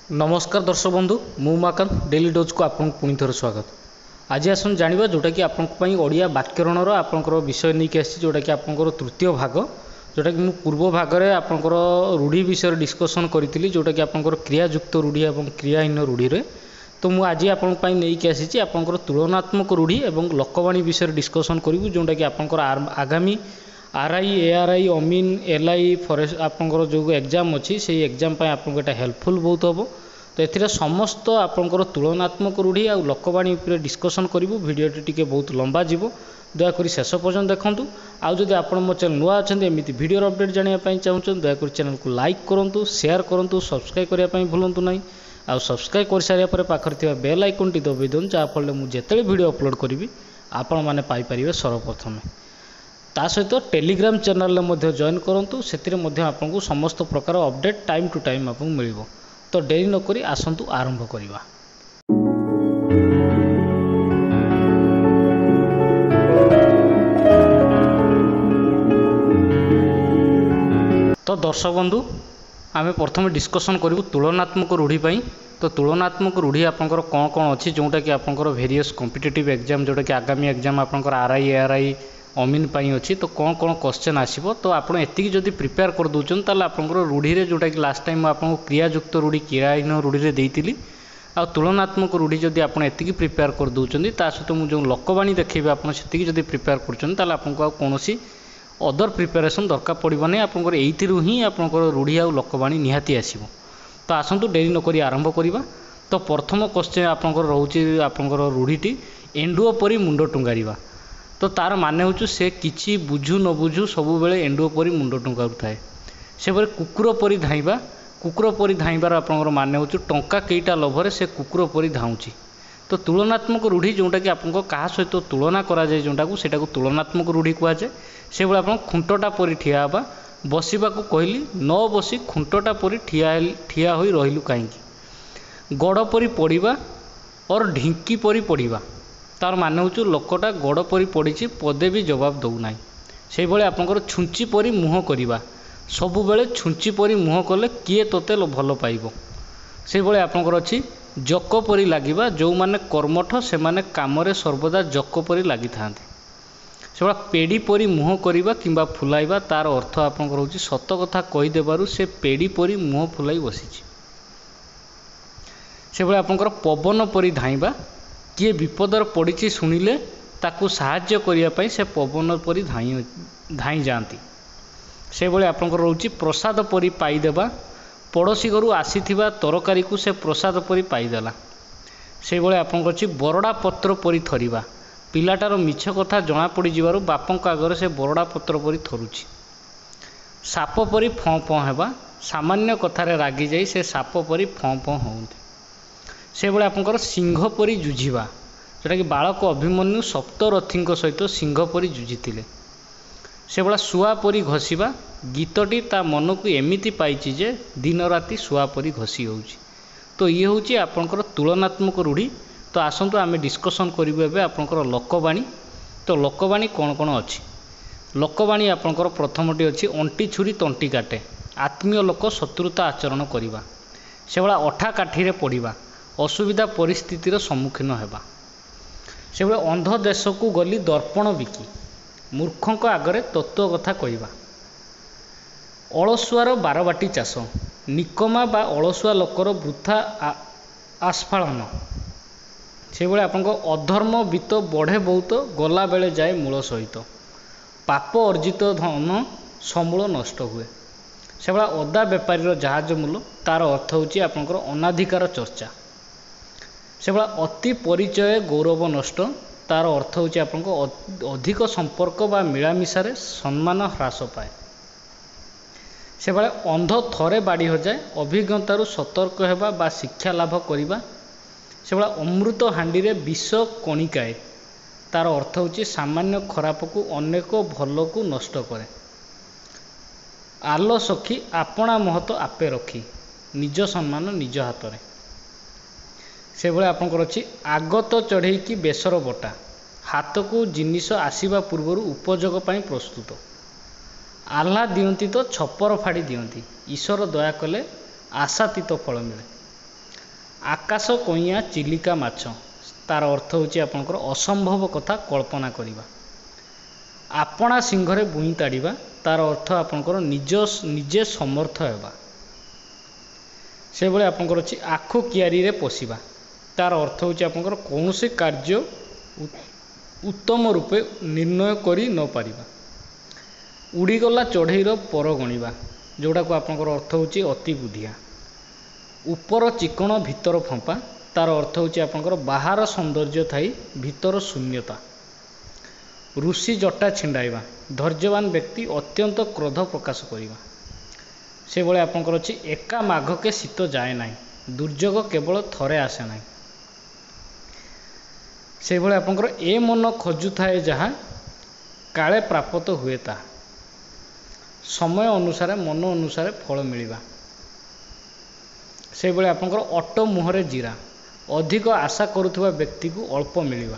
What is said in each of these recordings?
नमस्कार दर्शक बंधु मु माकांत डेली डोज को आपन पुणी थोर स्वागत। आज आसन जानिबा जोटा कि आपन पई ओडिया व्याकरणर आपनकर विषय नहीं कि आसी जोटा कि आपनकर तृतीय भाग जोटा कि मु पूर्व भाग रे आपनकर रूढ़ी विषय डिस्कशन करितली जोटा कि आपनकर क्रियायुक्त रूढ़ी एवं क्रियाहीन रूढ़ी रे। तो मु आज आपन पई नहीं कि आसी आपनकर तुलनात्मक रूढ़ी एवं लोकवाणी विषय डिस्कशन करिवु जोटा कि आपनकर आगामी आरआई एआरआई अमीन एलआई फॉरेस्ट आपनकर जो एग्जाम अच्छी से एग्जाम पे आपको एटा हेल्पफुल बहुत हम। तो ये समस्त आपनकर तुलनात्मक रूढ़ी आ लोकवाणी उपरे डिस्कशन करूँ। वीडियोटी टिके बहुत लंबा जीव दयाकोरी शेष पर्यंत देखूँ। आदि आप मो चैनल नुआ अच्छा एमती वीडियो अपडेट जानापी चाहूँ दयाकोरी चैनल को लाइक करूँ शेयर करूँ सब्सक्राइब करने भूलु ना। आ सब्सक्राइब कर सारे पाखे बेल आइकन टी दबाई दिखाँ जहाँफल मुझे वीडियो अपलोड करी आपण मैंने पाइपर सर्वप्रथमें। ता सहित टेलीग्राम चैनल में जॉइन करूँ से आपको समस्त प्रकार अपडेट टाइम टू टाइम आपको मिल। तो डेरी नक आसतु आरंभ करवा। तो दर्शक बंधु आम प्रथम डिस्कसन करूँ तुलनात्मक रूढ़ी पाई। तो तुलनात्मक रूढ़ी आपंकर कौन कौन अच्छी जोटा कि आपंकर वेरियस कॉम्पिटिटिव एग्जाम जोटा कि आगामी एग्जाम आपंकर आरआई एआरआई अमीन पाई अच्छी। तो कौन कौन क्वेश्चन आसो तो आप एतिक जदि प्रिपेयर कर दूचन ताले आपंकर रूढ़ी रे जोटा कि लास्ट टाइम आपको क्रियायुक्त रूढ़ी क्रियाहीन रूढ़ी रे देइतिली आ तुलनात्मक रूढ़ी जदि आप एतिक प्रिपेयर कर दूचन ता सहित मुझे जो लोकवाणी देखिए आप जदि प्रिपेयर कर ताले आपको कौन अदर प्रिपेरेसन दरकार पड़ो नहीं। आपंकर एइथिरु ही आपंकर रूढ़ी आ लोकवाणी निहाती आसीबो। तो आसतु डेरी नक आरंभ करवा। तो प्रथम क्वेश्चन आपंकर रोचे आपंकर रूढ़ीटी एंडुओ परी मुंड टुंगारिबा। तो तार माने हूँ से किसी बुझु न बुझु सब बेले एंडुओ परी मुंड टुंगारू थाए। से कुकुर परी धाइबा कुकुर परी धाइबार आपंकर माने हूँ टंका केईटा लोभरे से कुकुर परी धाउची। तो तुलनात्मक रूढ़ी जोटा कि आपको क्या सहित तुलना कराए जोटा को सेटा को तुलनात्मक रूढ़ी कहुए। से भाई आप खुंटटा परी ठिया हाँ बसवा को कहली न बसी खुंटटा परी ठिया हो रहिलु कहीं गड़ परी पड़ा और ढिंकी परी पड़ा। तार माने हूँ लोकटा गड़ परी पड़ी पदे भी जवाब दौना। से भाई आपंकर छुंची परी मुँह करवा सबु बेले छुंची परी मुँह कले किए तोते भल पाइब। से भाई आपंकर अच्छी जक परी लगिबा जो माने कर्मठ से माने कामरे सर्वदा जक परी लगी था। से भाई पेड़ी परी मुँह करवा किंबा फुलाइबा तार अर्थ आपंकर हूँ सत कथा कहीदेबारु से पेड़ी परी मुँह फुलाई बसी। से भाई आपंकर पवन परी धाइबा किए विपदर पड़ी शुणिले ताकू साहाय्य करने से पवन परी धाई जाती। से भाई आपंकर रोचे प्रसाद परी पाईदेवा पड़ोशी घर आसीथिबा तरकारी को से प्रसाद परी पाईदेला। से भाई आपंकर अच्छी बरड़ा पत्र परी थरिबा पिलाटार मिछ कथा जना पड़ी जिबारु बापंक आगरे से बरड़ा पत्र परी थरुची। साप परी फँ फँ हेबा सामान्य कथारे रागी जाई से साप परी फँ फँ होंती। से भाई आपंकर सिंह परी जुझिबा जोटा कि बालक अभिमन्यु सप्तरथी सहित सिंह परी जुझीथिले। से भाई शुआ परी घसीबा गीतटी ता मन को एमिति पाइछि जे दिन राति शुआ परी घसी होउछि। तो ये हूँ आपंकर तुलनात्मक रूढ़ी। तो आसतु आम डिस्कसन करूँ एवं आपंकर लोकवाणी। तो लोकवाणी कौन कौन अच्छी लोकवाणी आपंकर प्रथमटी अच्छी अंटी छुरी तंटी काटे आत्मीय लोक शत्रुता आचरण करवा। से भाई अठा काठी पड़ा असुविधा परिस्थितिर सम्मुखीन होगा। से भाई अंध देश को गली दर्पण बिकी मूर्खों आगरे तत्व कथा कहवा। अलसुआर बारबाटी चाष निकमा बा अलसुआ लोकर वृथा आस्फालन। से भाई आपको अधर्म वित्त बढ़े बहुत गला बेले जाए मूल सहित पाप अर्जित धन समूल नष्ट हुए। से भाई अदा बेपारी जहाज मूल तार अर्थ होची आपंकर अनाधिकार चर्चा। से भाई अति परिचय गौरव नष्ट तार अर्थ होची आपंको अधिक संपर्क बा मिलामिशारे सम्मान ह्रास पाए। से भाई अंध थरे बाड़ी हो जाए अभिज्ञतारू सतर्क हेबा बा शिक्षा लाभ करिबा। से भाई अमृत हांडी रे विष कणिकाए तार अर्थ होची सामान्य खराब को अनेक भल को नष्ट करे। आलो सखी आपणा महत आपे रखी निज सम्मान निज हाथ में। से भाई आपंकर अच्छी आगत चढ़े कि बेसर बटा हाथ को जिनिस आसवा पूर्वर उपयोग पाई प्रस्तुत आल्हा दियंती तो छपर फाड़ी दियंती ईश्वर दया कले आशातीत फल मिले। आकाश कइया चिलिका माछ तार अर्थ होची आपनकर असंभव कथा कल्पना करिबा। आपणा सिंहरे बुई ताड़िबा तार अर्थ आपनकर निजे समर्थ हेबा। से भले आपनकर अछि आखु कियारी रे पोसिबा तार अर्थ होची आपनकर कौनसी कार्य उत्तम रूपे निर्णय करी न पारिबा। उड़ीगला चढ़ईर पर गणिबा जोड़ा को आपनकर अर्थ होची अति बुद्धिया। ऊपर चिकण भीतर फंपा तार अर्थ होची आपनकर बाहर सौंदर्य थाई भीतर शून्यता। ऋषि जटा छिंडाइबा धैर्यवान व्यक्ति अत्यंत क्रोध प्रकाश करिबा। से भले आपनकर अछि एका माघ के शीत जाए नाही दुर्योग केवल थरे आसे नाही। से भले आपनकर ए मन खोजु थाए जहा काले प्राप्त हुए ता समय अनुसार मन अनुसार फल मिलिबा। से भले आपनकर अटो मुहरे जीरा अधिक आशा करुवा व्यक्ति को अल्प मिलिबा।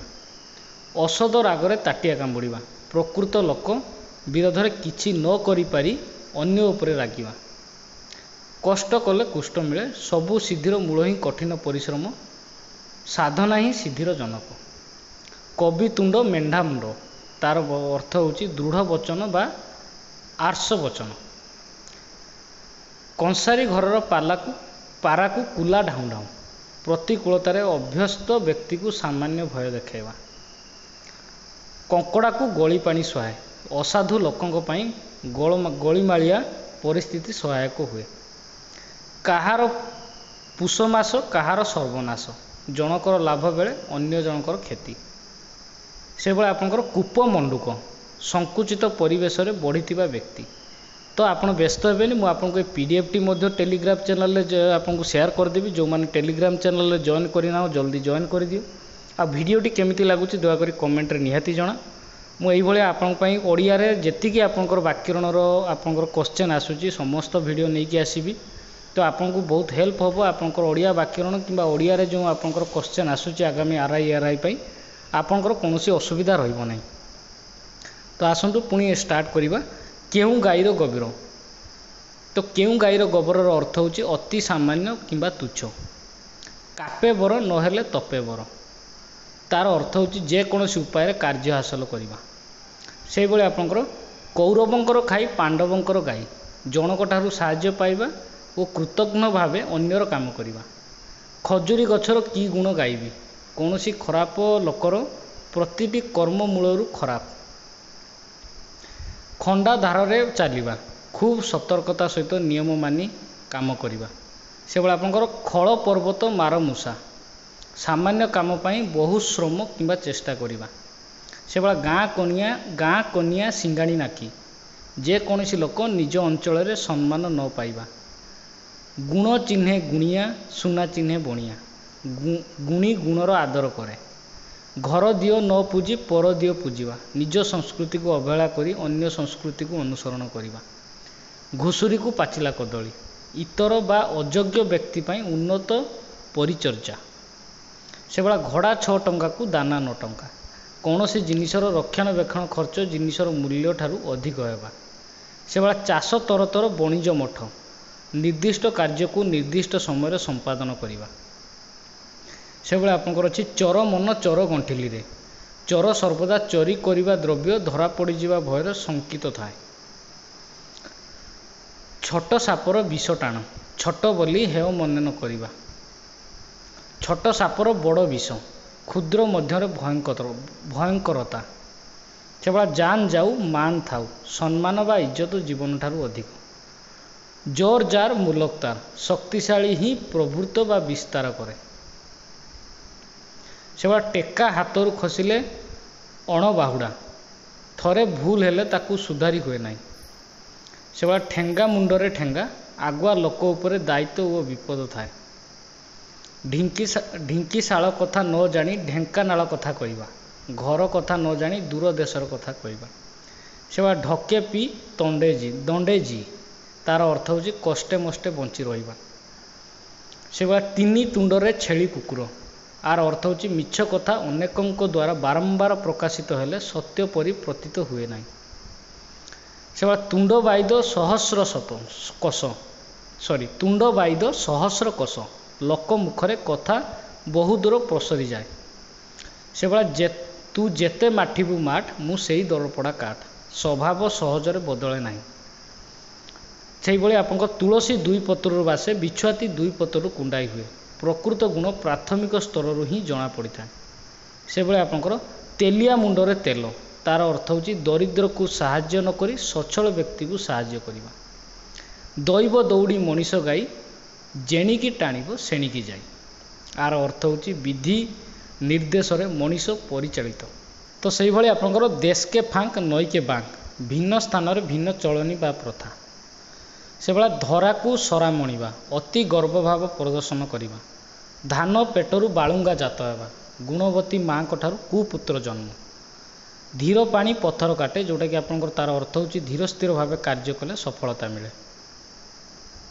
औषध रागरे ताटिया कामुड़िबा प्रकृत लोक विरोधरे किछि न करि पारि अन्य उपरे रागिबा। कष्ट कले कुष्ठ मिले सबु सिद्धिर मूल ही कठिन परिश्रम साधना ही सिद्धिर जनक। कवि तुंड मेंढा मुंड तार अर्थ होची दृढ़ वचन बा आर्ष वचन। कंसारी घरर पाराकू कुला ढाऊ ढाऊ प्रतिकूलतार अभ्यस्त व्यक्ति को सामान्य भय देखेबा। कंकड़ा को गली पानी सहाय असाधु लोकों पाई गलीमालिया परिस्थिति सहायक हुए। कहार पुषमास कहार सर्वनाश जनकर लाभ बेले अन्य जनकर क्षति। से भले आपनकर कूप मंडूक संकुचित परिवेश रे बढ़ीथिबा व्यक्ति। तो आपण व्यस्त हेबेनी मु आपनको पीडीएफ टी मध्ये टेलीग्राम चैनल रे आपनको शेयर कर देबी। जो माने टेलीग्राम चैनल रे जॉइन करिना जल्दी जॉइन कर दियो। आ वीडियोटी केमिति लागुची दया करी कमेंट रे निहाती जणा। मु एई भले आपन पई ओडिया रे जेतिकी आपनकर व्याकरण रो आपनकर क्वेश्चन आसुची समस्त वीडियो नै कि आसीबी। तो आपनको बहुत हेल्प होबो आपनकर ओडिया व्याकरण किबा ओडिया रे जो आपनकर क्वेश्चन आसुची आगामी आरआई पई आपनकर कोनोसी असुविधा रहइबो नै। तो आसंतु पुणी स्टार्ट करिबा। केउ गाईर गभीर तो केउ गाईर गोबरर अर्थ होची अति सामान्य किंबा तुच्छ। कापे बर नहेले तपे बर तार अर्थ होची जे कोनोसी उपाय कार्य हासिल करिबा। से भले आपनकर कौरवंकर खाई पांडवंकर गाई जनक ठारू साहाय्य पाइबा और कृतज्ञ भावे अन्यर काम करिबा। खजुरी गछर की गुण गाइबी कोनोसी खराब लोकर प्रतिटी कर्म मूलरू खराब। खंडा धार रे चलिबा खूब सतर्कता सहित नियम मानी काम करिबा। से भले आपनकर खळ पर्वत मार मूषा सामान्य काम पाई बहु श्रम किंबा चेष्टा करिबा। से भले गाँ कनिया सिंगाणी नाकी जे कोनोसी लोक निज अंचल रे सम्मान न पाइबा। गुण चिन्हे गुणिया सुना चिन्हे बणिया गुणी गुणर आदर करे। घर दियो न पूजी पर दियो पूजिबा निज संस्कृति को अवहेला करी अन्य संस्कृति को अनुसरण करिबा। घुसुरी को पाचिला कदली इतर बा अयोग्य व्यक्ति पाई उन्नत परिचर्या। से भला घोड़ा 6 टंका को दाना 9 टंका कौनसी जिनिसर रक्षणाबेक्षण खर्च जिनिसर मूल्य ठारू अधिक हेबा। से भला चाष तरतर बणिज मठ निर्दिष्ट कार्य को निर्दिष्ट समय संपादन करिबा। से भले आपनकर अछि चोर मन चोर गंठिली रे चोर सर्वदा चोरी करिबा द्रव्य धरा पड़ी जिबा भयर संकित थाए। छोट सापर विष टाण छोट बोली हेय मन न करिबा। छोट सापर बड़ विष क्षुद्र मध्य भयंकरता। से भला जान जाऊ मान थाऊ सम्मान बा इज्जत जीवन ठारू अधिक। जोर जार मूलक तार शक्तिशाली ही प्रभुत्व बा विस्तार करे। से भला टेका हाथरू खसिले अण बाहुड़ा थरे भूल हेले ताकू सुधारी हुए नाही। से भला ठेंगा मुंडरे ठेंगा आगुआ लोक उपरे दायित्व और विपद थाए। ढिंकी शाल कथा न जानी ढेंकानाल कथा कहवा घर कथा न जानी दूर देशर कथा कहवा। से भला ढके पी दंडे जी तार अर्थ होची कष्टे मष्टे बंची रहिबा। से भला तीनी तुंडरे छेली कुकुर आर अर्थ होची मिछ कथा अनेकों द्वारा बारंबार प्रकाशित हेले सत्य परि प्रतीत हुए नाही। से भला तुंड बाइद सहस्र कष तुंड बाइद सहस्र कष लोक मुखरे कथा बहु दूर प्रसरी जाए से भाया तू जेते माठिबू माठ मु सेई दरपड़ा काठ स्वभाव सहजरे बदले नाही से भाई आप तुलसी दुई पत्रु बासे बिछुआती दुई पत्रु कुंडाई हुए प्रकृत गुण प्राथमिक स्तर ही जना पड़ी था से भाई आपंकर तेलिया मुंडरे तेल तार अर्थ हूँ दरिद्र को साहाय्य नक सचल व्यक्ति को साहाय्य करवा दैव दौड़ी मनीष गाई जेणिकी टाणीब सेणिकी जाई आर अर्थ हूँ विधि निर्देश मनीष परिचालित तो से भाई आपंकर देश के फांक नई के बांक भिन्न स्थान भिन्न चलनी बा प्रथा से भाया धरा को सरा मणिबा अति गर्वभाव प्रदर्शन करवा धान पेटरू बालुंगा जात होगा गुणवती माँ ठारू कुपुत्र जन्म धीर पानी पत्थर काटे जोटा कि आपंकर तार अर्थ हूँ धीर स्थिर भाव कार्य कले सफलता मिले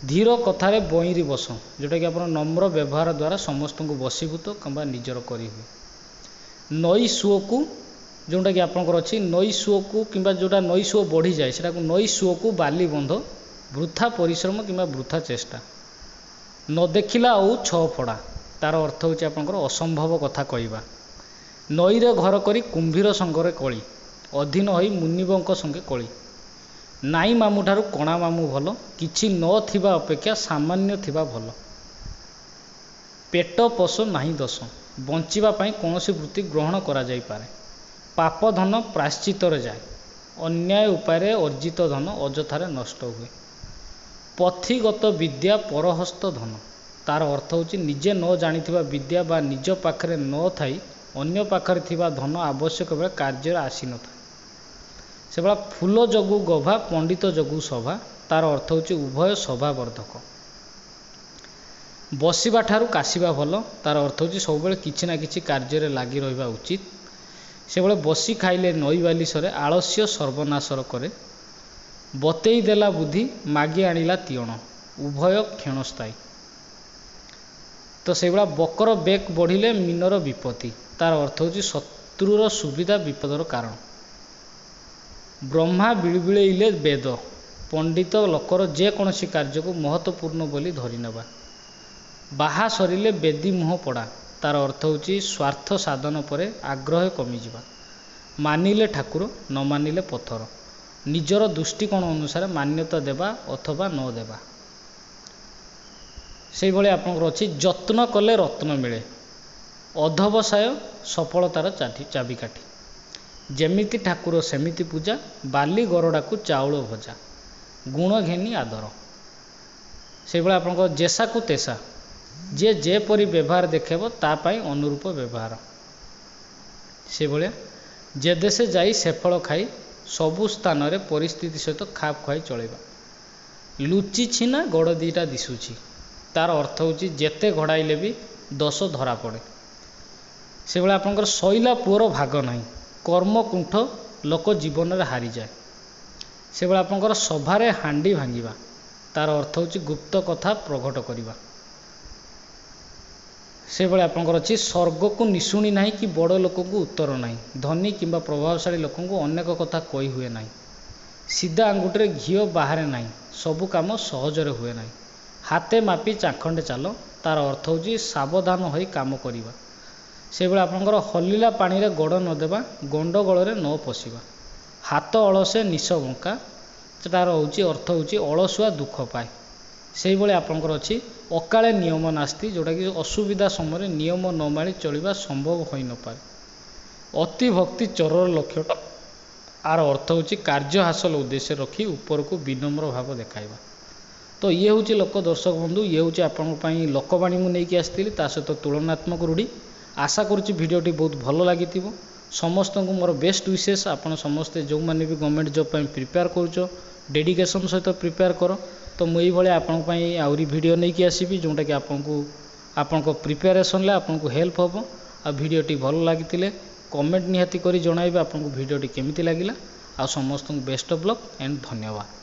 धीर कथार बईरी बस जोटा कि आप नम्र व्यवहार द्वारा समस्त को बसीभूत किंबा निजर करी हुए नई सुओ को जोटा कि आपंकर अच्छी नई सुओ को किंबा जोटा नई सुओ बढ़ी जाए से नई सुओ को बाली बंध वृथा परिश्रम किंबा वृथा चेष्टा न देखिला आउ छ फड़ा तार अर्थ हूँ आपंकर असंभव कथा कहवा नईरे घर करी कुंभीर संगरे कली अधीन होई मुनिबंक संगे कली नाई मामू ठारू कणा मामू भल किछि न थिबा अपेक्षा सामान्य थिबा भल पेट पोष नाही दोष बंचिबा पई कौनसी वृत्ति ग्रहण करा जाई पारे पाप धन प्रायश्चितर जाए अन्याय उपाय अर्जित धन अजथारे नष्ट हुए पथिगत विद्या परहस्त धन तार अर्थ हूँ निजे न जानिथिबा विद्या बा निज पाखरे न थाई अन्य पाखरे थिबा धन आवश्यक बेले कार्य आसी न था से भाया फूल जगु गभा पंडित जगु सभा तार अर्थ हूँ उभय सभावर्धक बसिबा ठारू काशिबा भल तार अर्थ हूँ सब बेले किछि ना किछि कार्य लगी रहिबा उचित से भाया बसी खाइले नई बालिशरे आलस्य सर्वनाशर करे बतेई देला बुद्धि मागी आनिला तीयण उभय क्षणस्थायी तो से भाया बकर बेक बढ़िले मीनर विपत्ति तार अर्थ हूँ शत्रुर सुविधा विपदर कारण ब्रह्मा बिलबिलेइले वेद पंडित लोकर जेकोसी कार्य को महत्वपूर्ण बोली धरी नेबा बाहा सरिले बेदी मुह पड़ा तार अर्थ हूँ स्वार्थ साधन पर आग्रह कमिजा मानिले ठाकुर न मानिले पत्थर निजर दृष्टिकोण अनुसार मान्यता देवा अथवा न देवा से भाई आपंकर अच्छी जत्न कले रत्न मिले अधवसाय सफलतार चाबिकाठी जेमिति ठाकुर सेमिति पूजा बाली गरडा को चाउल भजा गुण घेनी आदर से भाई आपंकर जेसा को तेसा जे जेपरी व्यवहार देखेब तापाई अनुरूप व्यवहार से भाया जे देशे जाई से फल खाई सबु स्थान रे परिस्थिति सहित खाप खुआई चलेबा लुचि छिना गड़ दीटा दिशुची तार अर्थ हूँ जेते घड़ाइले भी दोष धरा पड़े से भाया आपंकर शैला पुअर भाग नहीं कर्मकुंठ लोक जीवन में हारी जाए से भाया आपंकर सभारे हांडी भांगिबा तार अर्थ हूँ गुप्त कथा प्रकट करवा से भाया आपंकर अच्छी स्वर्ग को निशुणी ना कि बड़ लोक को उत्तर ना धनी किंबा प्रभावशाली लोक को अनेक कथा कही हुए ना सीधा आंगुठे घीओ बाहर ना सबु काम सहजरे हुए ना हाथे मापी चाखंडे चाल तार अर्थ हूँ सावधान हो काम करवा से भाया आपंकर हलिला पानी रे गोड़ नदेवा गंडगोल न पशिबा हाथ अलसे निश बंका तार हूँ अर्थ हूँ अलसुआ दुख पाए से भाई आपंकर अच्छी अकाले नियम नास्ती जोटा कि असुविधा समय नियम न माली चलवा संभव हो न पाए अति भक्ति चरर लक्ष्य आर अर्थ हूँ कार्य हासिल उद्देश्य रखी ऊपर को विनम्र भाव देखाइबा तो ये हूँ लोक दर्शक बंधु ये हूँ आपंपाई लोकवाणी मुझे आसती सहित तुलनात्मक रूढ़ी आशा करुँच भिडियोटी बहुत भल लगी समस्त को मोर बेस्ट विशेष आपड़ समस्ते जो मैंने भी गवर्नमेंट जॉब प्रिपेयर करुच डेडिकेशन सहित प्रिपेयर कर तो मुझे आपंपाई आहरी भिडियो नहीं कि आसबि जोटा कि आपण प्रिपेरेसन आपको हेल्प हम आ भिडियोटी भल लगी कमेंट निहाती करी जणाइबे आपको भिडियोटी केमिति लागिला आ समस्त बेस्ट ऑफ लक एंड धन्यवाद।